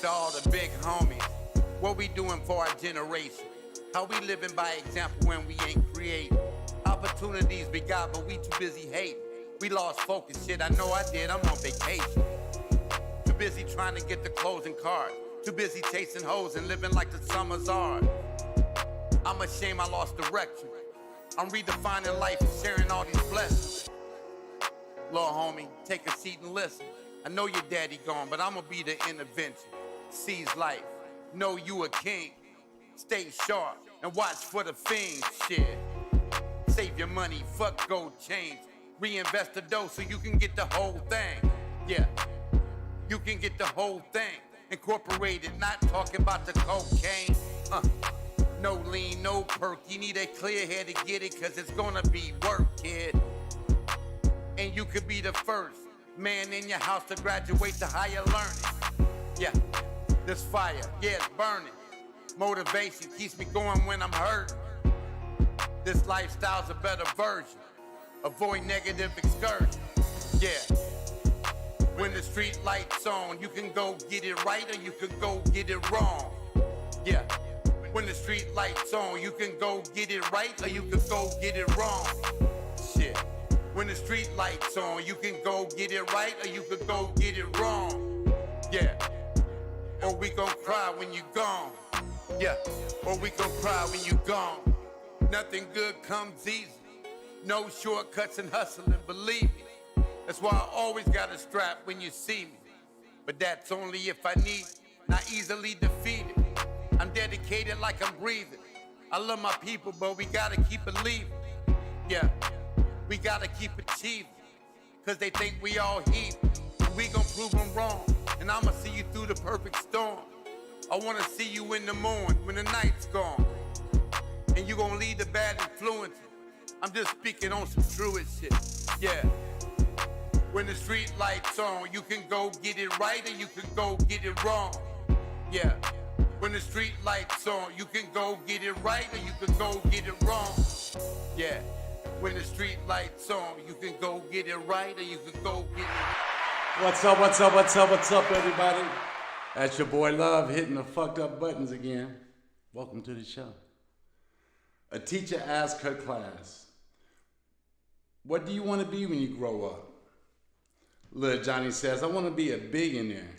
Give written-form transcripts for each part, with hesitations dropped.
To all the big homies, what we doing for our generation? How we living by example when we ain't creating? Opportunities we got, but we too busy hating. We lost focus, shit, I know I did, I'm on vacation. Too busy trying to get the closing card. Too busy chasing hoes and living like the summer's ours. I'm ashamed I lost direction. I'm redefining life and sharing all these blessings. Little homie, take a seat and listen. I know your daddy gone, but I'ma be the intervention. Seize life, know you a king. Stay sharp and watch for the fiends, shit. Save your money, fuck gold chains. Reinvest the dough so you can get the whole thing. Yeah, you can get the whole thing. Incorporated, not talking about the cocaine. No lean, no perk. You need a clear head to get it, cause it's gonna be work, kid. And you could be the first man in your house to graduate to higher learning. Yeah, this fire, yeah, it's burning. Motivation keeps me going when I'm hurt. This lifestyle's a better version. Avoid negative excursions. Yeah. When the street lights on, you can go get it right or you can go get it wrong. Yeah. When the street lights on, you can go get it right or you can go get it wrong. Shit. When the street lights on, you can go get it right or you can go get it wrong. Yeah. Or we gon' cry when you gone. Yeah. Or we gon' cry when you gone. Nothing good comes easy. No shortcuts in hustling, believe me. That's why I always got a strap when you see me. But that's only if I need it, not easily defeated. I'm dedicated like I'm breathing. I love my people, but we gotta keep believing. Yeah, we gotta keep achieving. Cause they think we all heat. We gon' prove them wrong. And I'ma see you through the perfect storm. I wanna see you in the morning when the night's gone. And you gon' lead the bad influences. I'm just speaking on some truest shit. Yeah. When the street lights on, you can go get it right or you can go get it wrong. Yeah. When the street lights on, you can go get it right or you can go get it wrong. Yeah. When the street lights on, you can go get it right or you can go get it. What's up, what's up, what's up, what's up, everybody? That's your boy Love hitting the fucked up buttons again. Welcome to the show. A teacher asked her class, what do you want to be when you grow up? Little Johnny says, I want to be a billionaire.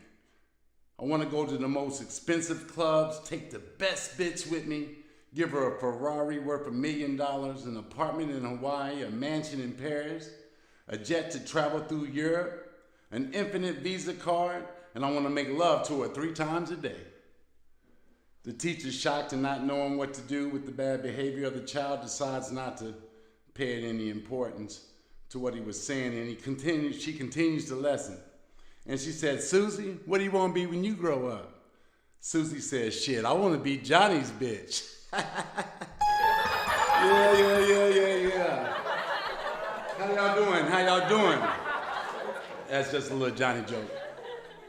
I want to go to the most expensive clubs, take the best bitch with me, give her a Ferrari worth $1 million, an apartment in Hawaii, a mansion in Paris, a jet to travel through Europe, an infinite Visa card, and I want to make love to her 3 times a day. The teacher, shocked and not knowing what to do with the bad behavior of the child, decides not to pay it any importance to what he was saying, and she continues the lesson. And she said, Susie, what do you want to be when you grow up? Susie says, shit, I want to be Johnny's bitch. Yeah. How y'all doing? That's just a little Johnny joke.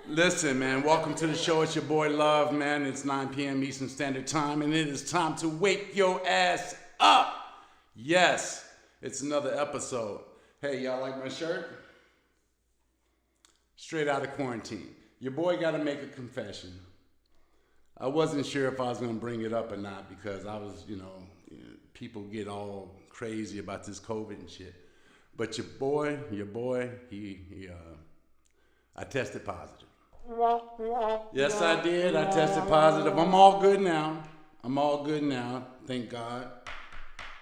Listen, man, welcome to the show. It's your boy Love, man. It's 9 p.m. Eastern Standard Time, and it is time to wake your ass up. Yes, it's another episode. Hey, y'all like my shirt? Straight out of quarantine. Your boy got to make a confession. I wasn't sure if I was going to bring it up or not because I was, people get all crazy about this COVID and shit. But your boy, I tested positive. Yes, I did. I tested positive. I'm all good now. Thank God.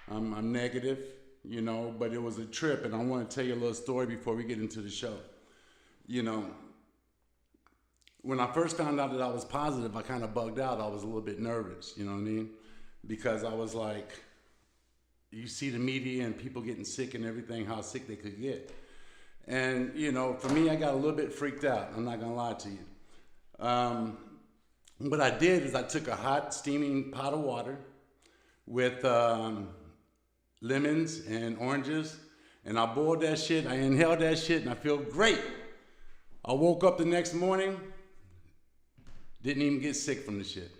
I'm negative, but it was a trip, and I want to tell you a little story before we get into the show. When I first found out that I was positive, I kind of bugged out. I was a little bit nervous, you know what I mean? Because I was like, you see the media and people getting sick and everything, how sick they could get. And, for me, I got a little bit freaked out. I'm not going to lie to you. What I did is I took a hot, steaming pot of water with lemons and oranges, and I boiled that shit. I inhaled that shit, and I feel great. I woke up the next morning, didn't even get sick from the shit.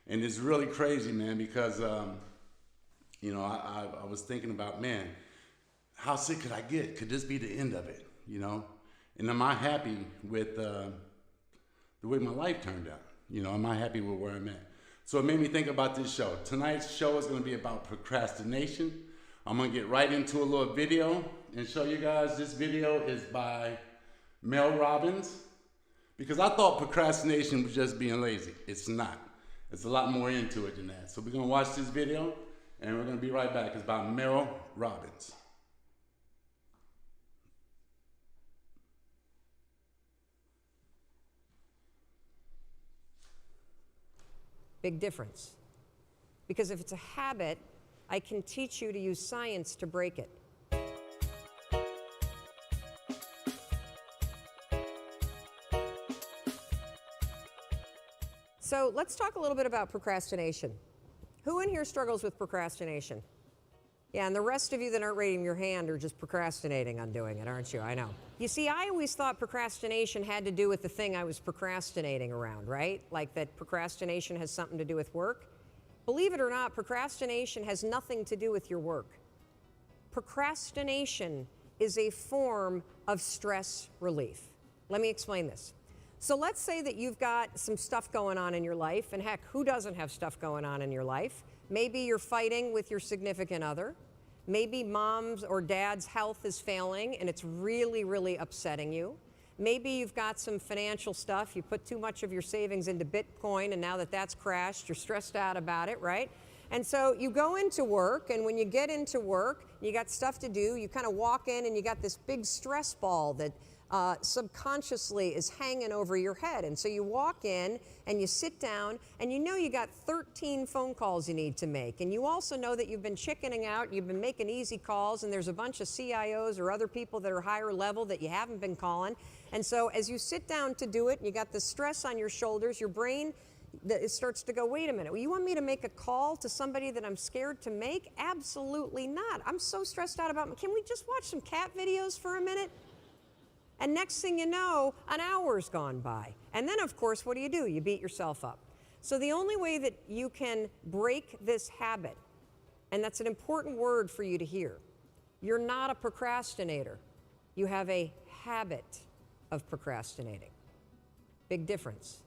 And it's really crazy, man, because, I was thinking about, man, how sick could I get? Could this be the end of it, And am I happy with the way my life turned out? Am I happy with where I'm at? So it made me think about this show. Tonight's show is going to be about procrastination. I'm going to get right into a little video and show you guys. This video is by Mel Robbins, because I thought procrastination was just being lazy. It's not. It's a lot more into it than that. So we're going to watch this video and we're going to be right back. It's by Mel Robbins. Big difference. Because if it's a habit, I can teach you to use science to break it. So let's talk a little bit about procrastination. Who in here struggles with procrastination? Yeah, and the rest of you that aren't raising your hand are just procrastinating on doing it, aren't you? I know. You see, I always thought procrastination had to do with the thing I was procrastinating around, right? Like that procrastination has something to do with work. Believe it or not, procrastination has nothing to do with your work. Procrastination is a form of stress relief. Let me explain this. So let's say that you've got some stuff going on in your life, and heck, who doesn't have stuff going on in your life? Maybe you're fighting with your significant other. Maybe mom's or dad's health is failing and it's really, really upsetting you. Maybe you've got some financial stuff. You put too much of your savings into Bitcoin, and now that that's crashed, you're stressed out about it, right? And so you go into work, and when you get into work, you got stuff to do, you kind of walk in and you got this big stress ball that subconsciously is hanging over your head. And so you walk in and you sit down and you know you got 13 phone calls you need to make. And you also know that you've been chickening out, you've been making easy calls, and there's a bunch of CIOs or other people that are higher level that you haven't been calling. And so as you sit down to do it, and you got the stress on your shoulders, your brain it starts to go, wait a minute, well, you want me to make a call to somebody that I'm scared to make? Absolutely not. I'm so stressed out about, can we just watch some cat videos for a minute? And next thing you know, an hour's gone by. And then, of course, what do? You beat yourself up. So the only way that you can break this habit, and that's an important word for you to hear, you're not a procrastinator. You have a habit of procrastinating. Big difference.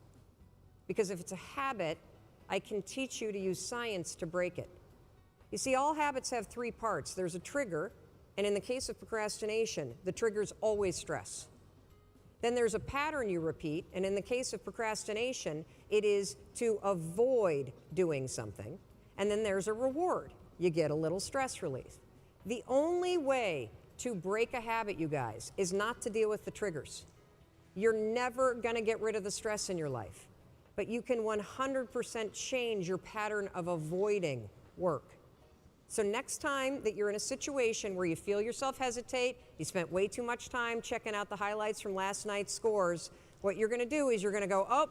Because if it's a habit, I can teach you to use science to break it. You see, all habits have three parts. There's a trigger. And in the case of procrastination, the trigger's always stress. Then there's a pattern you repeat, and in the case of procrastination, it is to avoid doing something. And then there's a reward. You get a little stress relief. The only way to break a habit, you guys, is not to deal with the triggers. You're never going to get rid of the stress in your life, but you can 100% change your pattern of avoiding work. So next time that you're in a situation where you feel yourself hesitate, you spent way too much time checking out the highlights from last night's scores, what you're going to do is you're going to go, oh,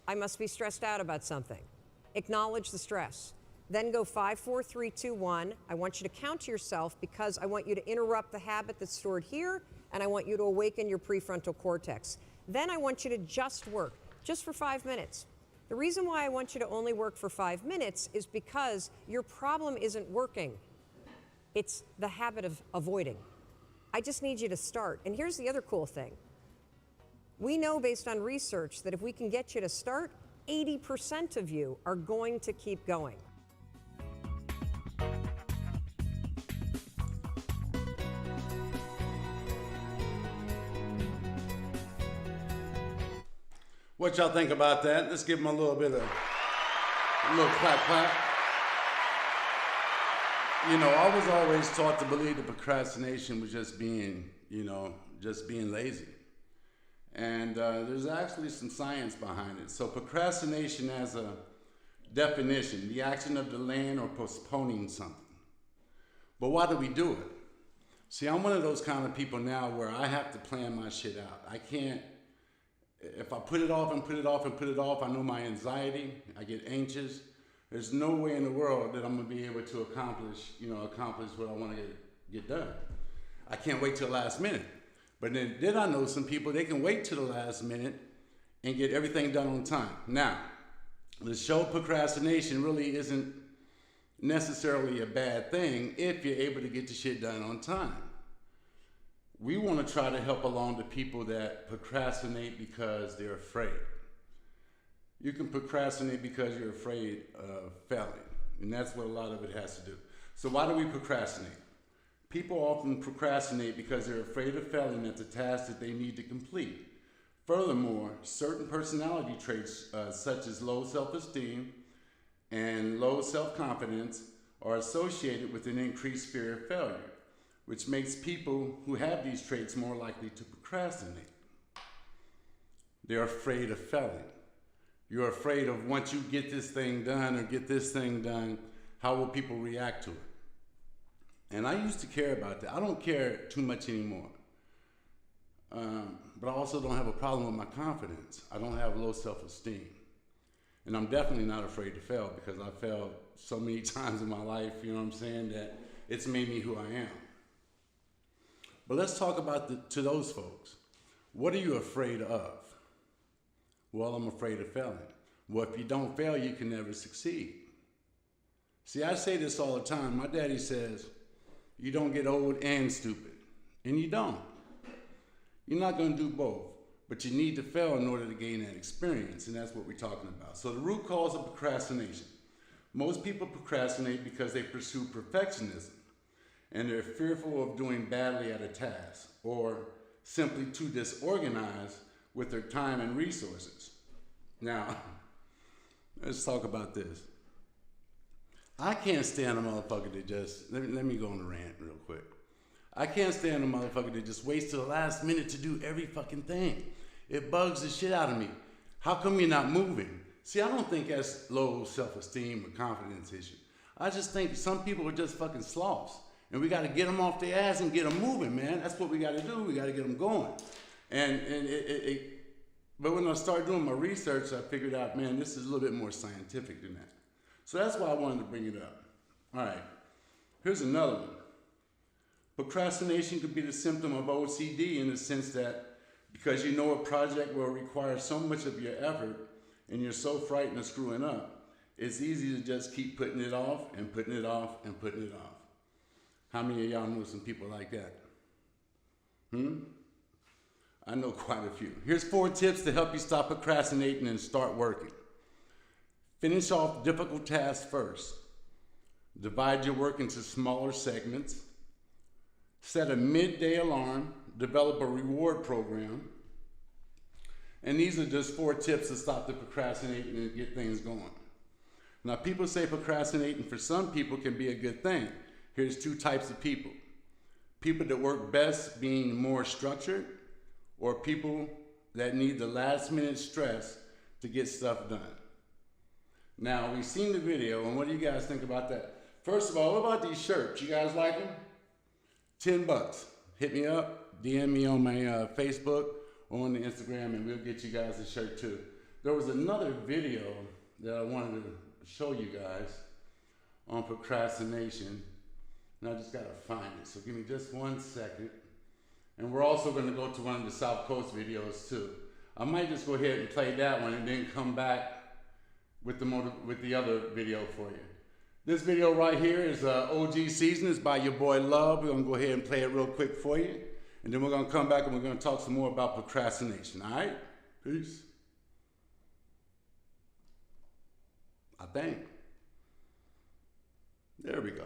I must be stressed out about something. Acknowledge the stress. Then go 5, 4, 3, 2, 1. I want you to count to yourself because I want you to interrupt the habit that's stored here, and I want you to awaken your prefrontal cortex. Then I want you to just work, just for 5 minutes. The reason why I want you to only work for 5 minutes is because your problem isn't working. It's the habit of avoiding. I just need you to start. And here's the other cool thing. We know based on research that if we can get you to start, 80% of you are going to keep going. What y'all think about that? Let's give them a little clap, clap. I was always taught to believe that procrastination was just being lazy. And there's actually some science behind it. So procrastination as a definition, the action of delaying or postponing something. But why do we do it? See, I'm one of those kind of people now where I have to plan my shit out. I can't. If I put it off and put it off and put it off, I know my anxiety, I get anxious. There's no way in the world that I'm gonna be able to accomplish what I wanna get done. I can't wait till the last minute. But then I know some people, they can wait till the last minute and get everything done on time. Now, the show procrastination really isn't necessarily a bad thing if you're able to get the shit done on time. We want to try to help along the people that procrastinate because they're afraid. You can procrastinate because you're afraid of failing. And that's what a lot of it has to do. So why do we procrastinate? People often procrastinate because they're afraid of failing at the task that they need to complete. Furthermore, certain personality traits such as low self-esteem and low self-confidence are associated with an increased fear of failure, which makes people who have these traits more likely to procrastinate. They're afraid of failing. You're afraid of once you get this thing done or get this thing done, how will people react to it? And I used to care about that. I don't care too much anymore. But I also don't have a problem with my confidence. I don't have low self-esteem. And I'm definitely not afraid to fail because I failed so many times in my life, you know what I'm saying, that it's made me who I am. But let's talk about to those folks. What are you afraid of? Well, I'm afraid of failing. Well, if you don't fail, you can never succeed. See, I say this all the time. My daddy says, you don't get old and stupid. And you don't. You're not going to do both. But you need to fail in order to gain that experience. And that's what we're talking about. So the root cause of procrastination. Most people procrastinate because they pursue perfectionism. And they're fearful of doing badly at a task. Or simply too disorganized with their time and resources. Now, let's talk about this. I can't stand a motherfucker that just, let me go on a rant real quick. I can't stand a motherfucker that just waits till the last minute to do every fucking thing. It bugs the shit out of me. How come you're not moving? See, I don't think that's low self-esteem or confidence issue. I just think some people are just fucking sloths. And we got to get them off their ass and get them moving, man. That's what we got to do. We got to get them going. But when I started doing my research, I figured out, man, this is a little bit more scientific than that. So that's why I wanted to bring it up. All right, here's another one. Procrastination could be the symptom of OCD in the sense that because you know a project will require so much of your effort and you're so frightened of screwing up, it's easy to just keep putting it off and putting it off and putting it off. How many of y'all know some people like that? I know quite a few. Here's 4 tips to help you stop procrastinating and start working. Finish off difficult tasks first. Divide your work into smaller segments. Set a midday alarm. Develop a reward program. And these are just 4 tips to stop the procrastinating and get things going. Now, people say procrastinating for some people can be a good thing. Here's 2 types of people. People that work best being more structured, or people that need the last minute stress to get stuff done. Now, we've seen the video, and what do you guys think about that? First of all, what about these shirts? You guys like them? $10. Hit me up, DM me on my Facebook or on the Instagram, and we'll get you guys a shirt too. There was another video that I wanted to show you guys on procrastination, and I just gotta find it. So give me just 1 second. And we're also gonna go to one of the South Coast videos too. I might just go ahead and play that one and then come back with the other video for you. This video right here is OG Season. It's by your boy Love. We're gonna go ahead and play it real quick for you. And then we're gonna come back and we're gonna talk some more about procrastination, all right? Peace. I think. There we go.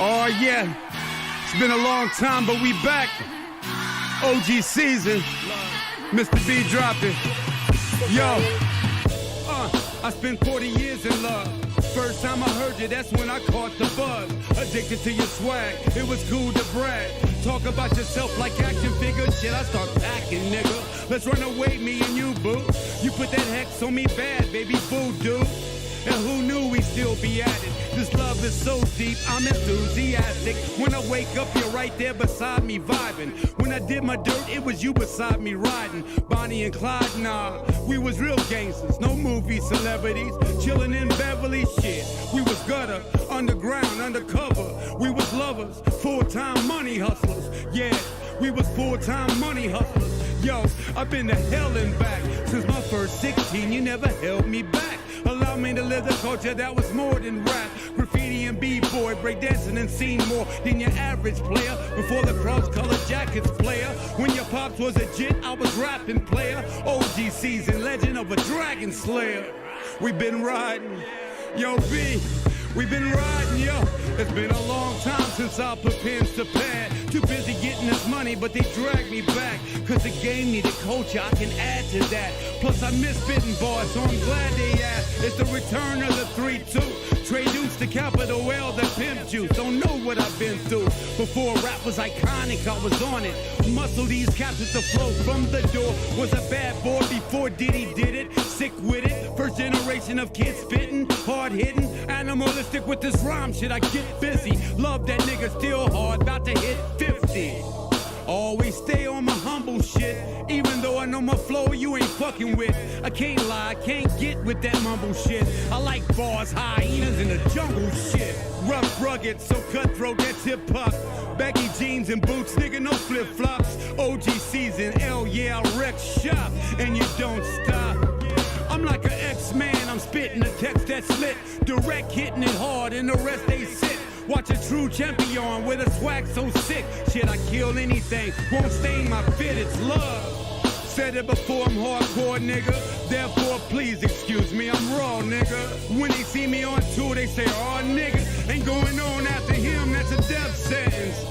Oh yeah, it's been a long time, but we back. OG Season, Mr. B dropping. Yo, I spent 40 years in love. First time I heard you, that's when I caught the buzz. Addicted to your swag, it was cool to brag. Talk about yourself like action figure. Shit, I start packing, nigga. Let's run away, me and you, boo. You put that hex on me bad, baby, voodoo. And who knew we'd still be at it? This love is so deep, I'm enthusiastic. When I wake up, you're right there beside me vibing. When I did my dirt, it was you beside me riding. Bonnie and Clyde, nah, we was real gangsters. No movie celebrities, chilling in Beverly, shit. We was gutter, underground, undercover. We was lovers, full-time money hustlers. Yeah, we was full-time money hustlers. Yo, I've been to hell and back. Since my first 16, you never held me back. Allow me to live the culture that was more than rap. Graffiti and b-boy, breakdancing and seen more than your average player. Before the cross colored jackets player. When your pops was a jit, I was rapping player. OG season, legend of a dragon slayer. We been riding, yo B, we been riding, yo. It's been a long time since I put pens to pad. Too busy getting this money, but they drag me back. Cause the game needed culture, I can add to that. Plus I miss spitting bars, so I'm glad they asked. It's the return of the 3-2. Traduce the capital L, the pimp juice. Don't know what I've been through. Before rap was iconic, I was on it. Muscle these caps with the flow from the door. Was a bad boy before Diddy did it. Sick with it, first generation of kids spitting. Hard hitting, animalistic with this rhyme shit. I get busy, love that nigga still hard, about to hit 50. Always stay on my humble shit. Even though I know my flow you ain't fucking with. I can't lie, I can't get with that mumble shit. I like bars, hyenas in the jungle shit. Rough, rugged, so cutthroat, that's hip hop. Baggy jeans and boots, nigga, no flip flops. OG season, L, yeah, I wreck shop. And you don't stop. I'm like an X-Man, I'm spitting a text that's lit. Direct, hitting it hard, and the rest they sit. Watch a true champion with a swag so sick. Shit, I kill anything, won't stain my fit, it's love. Said it before, I'm hardcore, nigga. Therefore, please excuse me, I'm raw, nigga. When they see me on tour, they say, oh, nigga, ain't going on after him, that's a death sentence.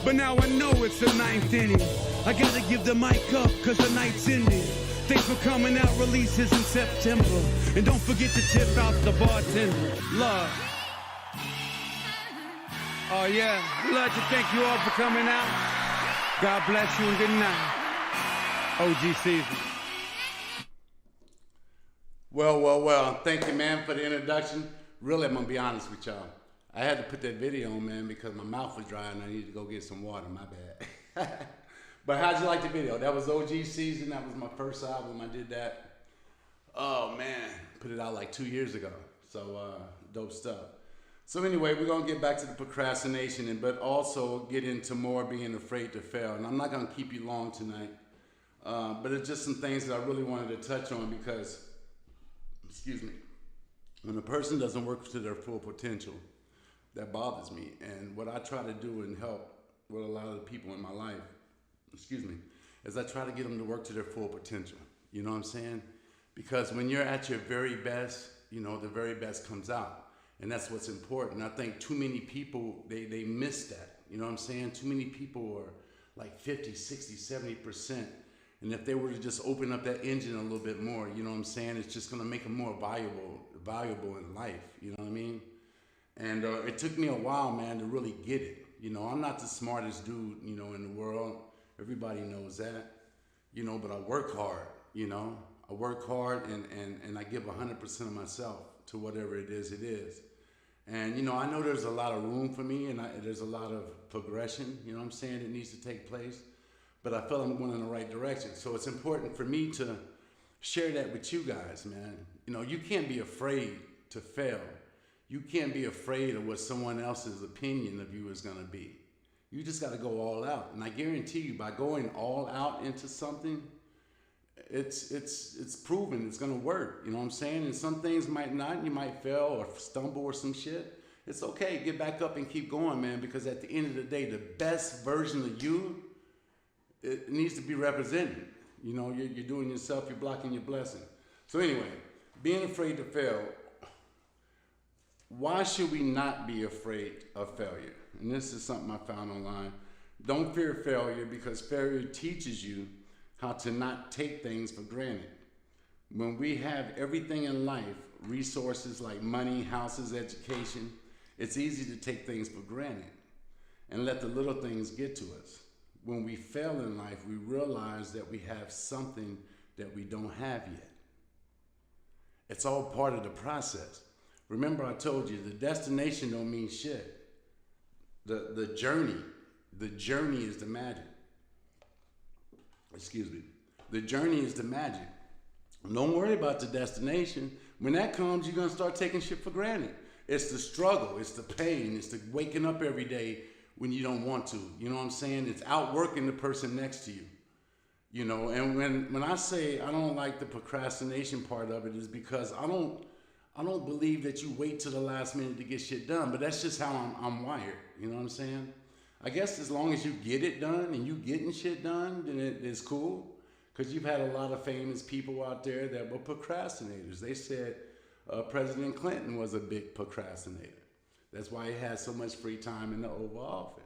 But now I know it's the 9th inning. I gotta give the mic up, cause the night's ending. Thanks for coming out, releases in September. And don't forget to tip out the bartender. Love. Oh yeah, we'd like to thank you all for coming out. God bless you and good night. OG season. Well, thank you, man, for the introduction. Really, I'm gonna be honest with y'all. I had to put that video on, man, because my mouth was dry and I needed to go get some water, my bad. But how'd you like the video? That was OG season, that was my first album, I did that. Oh man, put it out like 2 years ago. So dope stuff. So anyway, we're gonna get back to the procrastination, but also get into more being afraid to fail. And I'm not gonna keep you long tonight, but it's just some things that I really wanted to touch on because, excuse me, when a person doesn't work to their full potential, that bothers me. And what I try to do and help with a lot of the people in my life, excuse me, is I try to get them to work to their full potential. You know what I'm saying? Because when you're at your very best, you know, the very best comes out. And that's what's important. I think too many people, they miss that. You know what I'm saying? Too many people are like 50, 60, 70%. And if they were to just open up that engine a little bit more, you know what I'm saying? It's just gonna make them more valuable in life, you know what I mean? And it took me a while, man, to really get it. You know, I'm not the smartest dude, you know, in the world. Everybody knows that, you know, but I work hard, you know? I work hard and I give 100% of myself to whatever it is. And, you know, I know there's a lot of room for me and there's a lot of progression, you know what I'm saying, that needs to take place. But I feel I'm going in the right direction. So it's important for me to share that with you guys, man. You know, you can't be afraid to fail. You can't be afraid of what someone else's opinion of you is going to be. You just got to go all out. And I guarantee you, by going all out into something, it's proven it's gonna work, you know what I'm saying? And some things might not, you might fail or stumble or some shit. It's okay, get back up and keep going, man, because at the end of the day, the best version of you, it needs to be represented. You know, you're doing yourself, you're blocking your blessing. So anyway, being afraid to fail, why should we not be afraid of failure? And this is something I found online. Don't fear failure because failure teaches you how to not take things for granted. When we have everything in life, resources like money, houses, education, it's easy to take things for granted and let the little things get to us. When we fail in life, we realize that we have something that we don't have yet. It's all part of the process. Remember I told you, the destination don't mean shit. The journey is the magic. Excuse me. The journey is the magic. Don't worry about the destination. When that comes, you're going to start taking shit for granted. It's the struggle. It's the pain. It's the waking up every day when you don't want to. You know what I'm saying? It's outworking the person next to you. You know, and when I say I don't like the procrastination part of it is because I don't I don't believe that you wait till the last minute to get shit done, but that's just how I'm wired. You know what I'm saying? I guess as long as you get it done and you getting shit done, then it's cool. Because you've had a lot of famous people out there that were procrastinators. They said President Clinton was a big procrastinator. That's why he had so much free time in the Oval Office.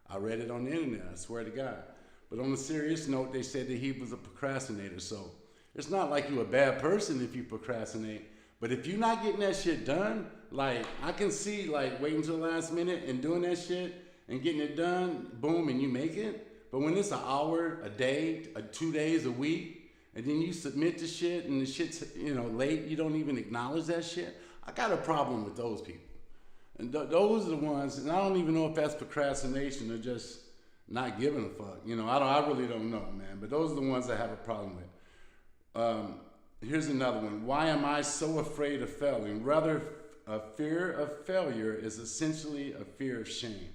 I read it on the internet, I swear to God. But on a serious note, they said that he was a procrastinator. So it's not like you're a bad person if you procrastinate. But if you're not getting that shit done, like I can see like waiting till the last minute and doing that shit and getting it done, boom, and you make it. But when it's an hour, a day, 2 days, a week, and then you submit the shit and the shit's, late, you don't even acknowledge that shit, I got a problem with those people. And those are the ones, and I don't even know if that's procrastination or just not giving a fuck. I really don't know, man. But those are the ones I have a problem with. Here's another one. Why am I so afraid of failing? Rather, a fear of failure is essentially a fear of shame.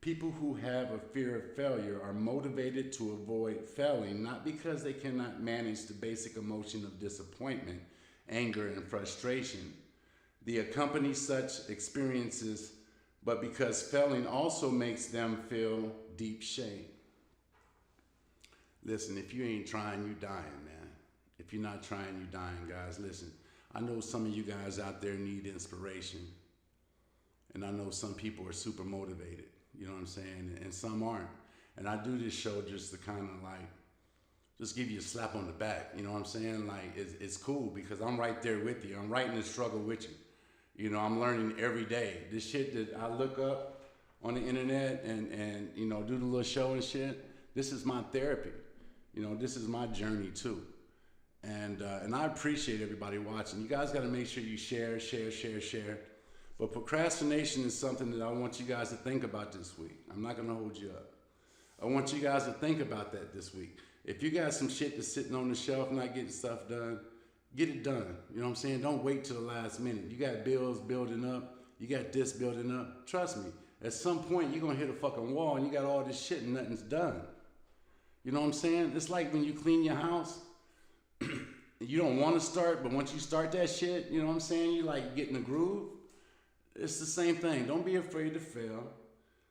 People who have a fear of failure are motivated to avoid failing, not because they cannot manage the basic emotion of disappointment, anger, and frustration that accompany such experiences, but because failing also makes them feel deep shame. Listen, if you ain't trying, you dying, man. If you're not trying, you dying, guys. Listen, I know some of you guys out there need inspiration, and I know some people are super motivated. You know what I'm saying? And some aren't. And I do this show just to kind of like, just give you a slap on the back. You know what I'm saying? Like, it's cool because I'm right there with you. I'm right in the struggle with you. I'm learning every day. This shit that I look up on the internet and do the little show and shit, this is my therapy. This is my journey too. And I appreciate everybody watching. You guys got to make sure you share. But procrastination is something that I want you guys to think about this week. I'm not going to hold you up. I want you guys to think about that this week. If you got some shit that's sitting on the shelf, not getting stuff done, get it done. You know what I'm saying? Don't wait till the last minute. You got bills building up. You got this building up. Trust me, at some point you're going to hit a fucking wall and you got all this shit and nothing's done. You know what I'm saying? It's like when you clean your house. You don't want to start, but once you start that shit, you know what I'm saying? You like get in the groove. It's the same thing. Don't be afraid to fail.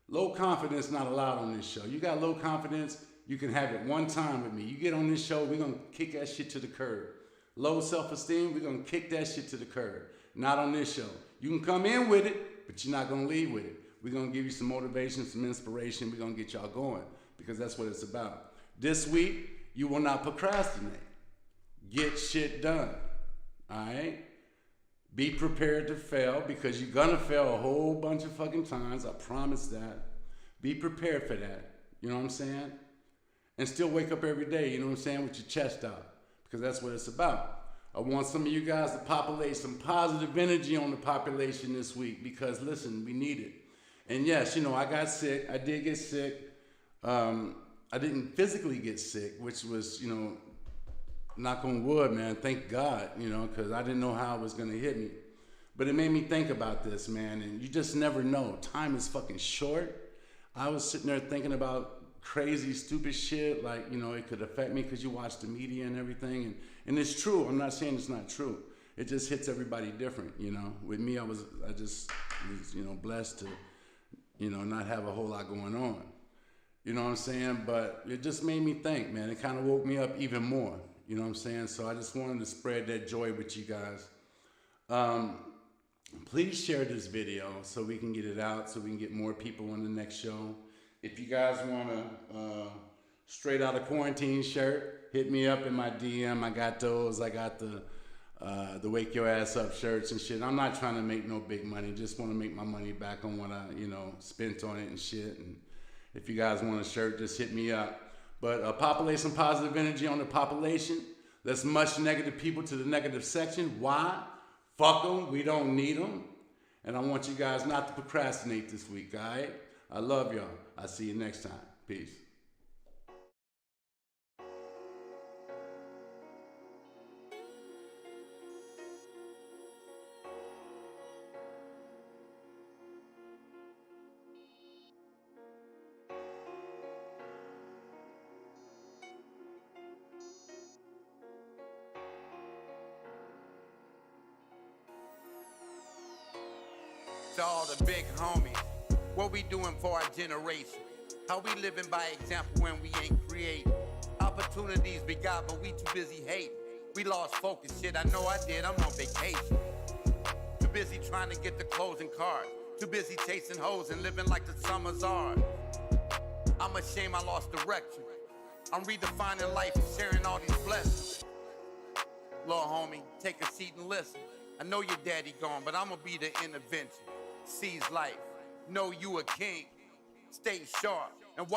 Low confidence not allowed on this show. You got low confidence, you can have it one time with me. You get on this show, we're going to kick that shit to the curb. Low self-esteem, we're going to kick that shit to the curb. Not on this show. You can come in with it, but you're not going to leave with it. We're going to give you some motivation, some inspiration. We're going to get y'all going because that's what it's about. This week, you will not procrastinate. Get shit done. All right? Be prepared to fail because you're going to fail a whole bunch of fucking times. I promise that. Be prepared for that. You know what I'm saying? And still wake up every day, you know what I'm saying, with your chest out because that's what it's about. I want some of you guys to populate some positive energy on the population this week because, listen, we need it. And yes, I got sick. I did get sick. I didn't physically get sick, which was, knock on wood, man, thank God, because I didn't know how it was going to hit me. But it made me think about this, man, and you just never know. Time is fucking short. I was sitting there thinking about crazy, stupid shit, like, it could affect me because you watch the media and everything. And it's true. I'm not saying it's not true. It just hits everybody different, With me, I just was, blessed to, not have a whole lot going on. You know what I'm saying? But it just made me think, man. It kind of woke me up even more. You know what I'm saying? So I just wanted to spread that joy with you guys. Please share this video so we can get it out, so we can get more people on the next show. If you guys want a straight out of quarantine shirt, hit me up in my DM. I got those. I got the Wake Your Ass Up shirts and shit. I'm not trying to make no big money. Just want to make my money back on what I, spent on it and shit. And if you guys want a shirt, just hit me up. But populate some positive energy on the population. Let's mush negative people to the negative section. Why? Fuck them. We don't need them. And I want you guys not to procrastinate this week, all right? I love y'all. I'll see you next time. Peace. to all the big homies. What we doing for our generation? How we living by example when we ain't create? Opportunities we got, but we too busy hating. We lost focus, shit, I know I did, I'm on vacation. Too busy trying to get the clothes and cars. Too busy chasing hoes and living like the summer's ours. I'm ashamed I lost direction. I'm redefining life and sharing all these blessings. Little homie, take a seat and listen. I know your daddy gone, but I'ma be the intervention. Seize life, know you a king. Stay sharp,